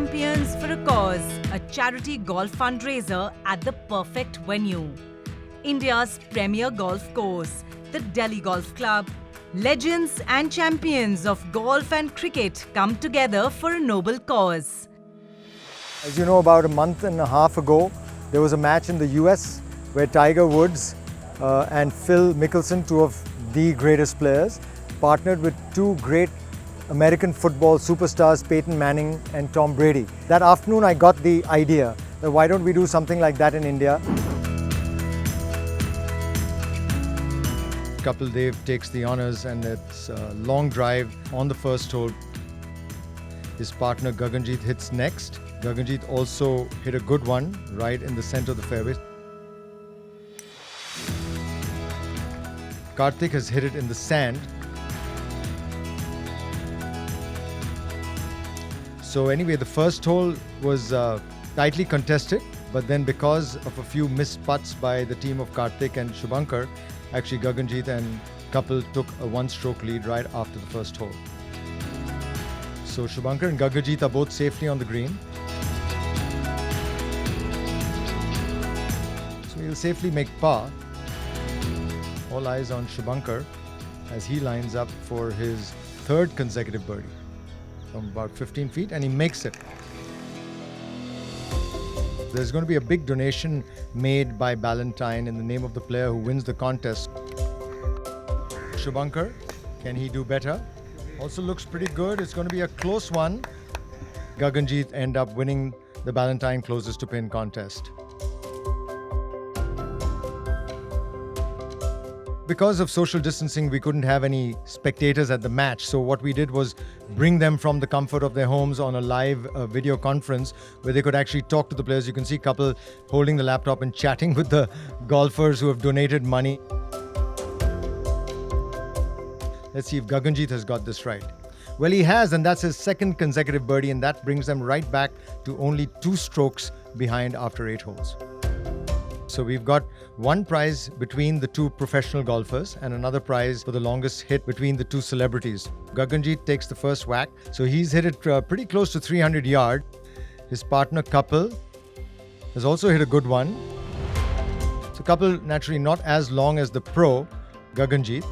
Champions for a Cause, a charity golf fundraiser at the perfect venue. India's premier golf course, the Delhi Golf Club. Legends and champions of golf and cricket come together for a noble cause. As you know, about a month and a half ago, there was a match in the US where Tiger Woods and Phil Mickelson, two of the greatest players, partnered with two great American football superstars, Peyton Manning and Tom Brady. That afternoon, I got the idea that why don't we do something like that in India? Kapil Dev takes the honors, and it's a long drive on the first hole. His partner Gaganjit hits next. Gaganjit also hit a good one right in the center of the fairway. Karthik has hit it in the sand. So anyway, the first hole was tightly contested, but then because of a few missed putts by the team of Karthik and Shubhankar, actually Gaganjit and Kapil took a one-stroke lead right after the first hole. So Shubhankar and Gaganjit are both safely on the green. So he'll safely make par. All eyes on Shubhankar as he lines up for his third consecutive birdie from about 15 feet, and he makes it. There's going to be a big donation made by Ballantyne in the name of the player who wins the contest. Shubhankar, can he do better? Also looks pretty good. It's going to be a close one. Gaganjit end up winning the Ballantyne closest to pin contest. Because of social distancing, we couldn't have any spectators at the match. So what we did was bring them from the comfort of their homes on a live video conference where they could actually talk to the players. You can see Kapil holding the laptop and chatting with the golfers who have donated money. Let's see if Gaganjit has got this right. Well, he has, and that's his second consecutive birdie, and that brings them right back to only 2 strokes behind after 8 holes. So we've got one prize between the two professional golfers and another prize for the longest hit between the two celebrities. Gaganjit takes the first whack. So he's hit it pretty close to 300 yards. His partner Kapil has also hit a good one. So Kapil naturally not as long as the pro, Gaganjit.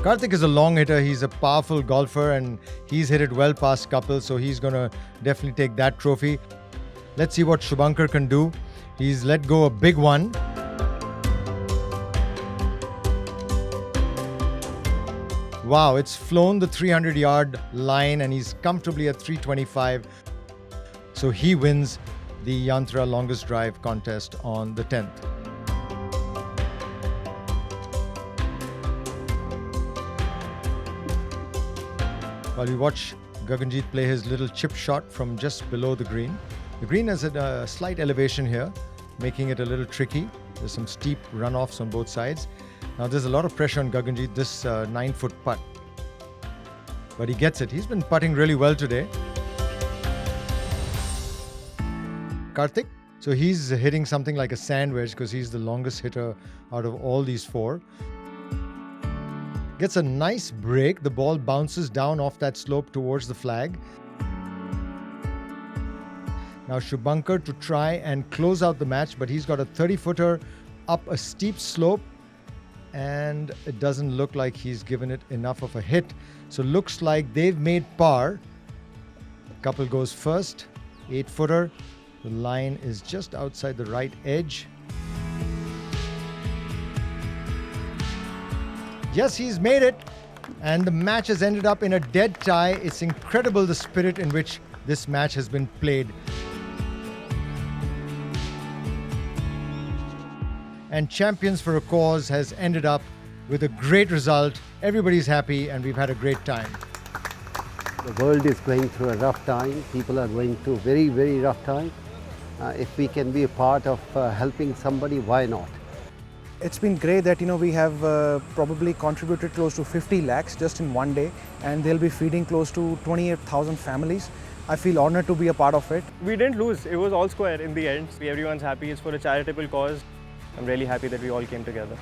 Karthik is a long hitter. He's a powerful golfer and he's hit it well past Kapil. So he's going to definitely take that trophy. Let's see what Shubhankar can do. He's let go a big one. Wow, it's flown the 300-yard line and he's comfortably at 325. So he wins the Yantra longest drive contest on the 10th. While we watch Gaganjit play his little chip shot from just below the green. The green is at a slight elevation here, making it a little tricky. There's some steep runoffs on both sides. Now there's a lot of pressure on Gaganjit, this 9-foot putt. But he gets it. He's been putting really well today. Karthik, so he's hitting something like a sand wedge because he's the longest hitter out of all these 4. Gets a nice break. The ball bounces down off that slope towards the flag. Now Shubhankar to try and close out the match, but he's got a 30-footer up a steep slope and it doesn't look like he's given it enough of a hit. So looks like they've made par. Kapil goes first, 8-footer. The line is just outside the right edge. Yes, he's made it. And the match has ended up in a dead tie. It's incredible the spirit in which this match has been played. And Champions for a Cause has ended up with a great result. Everybody's happy and we've had a great time. The world is going through a rough time. People are going through very, very rough time. If we can be a part of helping somebody, why not? It's been great that we have probably contributed close to 50 lakhs just in one day, and they'll be feeding close to 28,000 families. I feel honored to be a part of it. We didn't lose. It was all square in the end. Everyone's happy. It's for a charitable cause. I'm really happy that we all came together.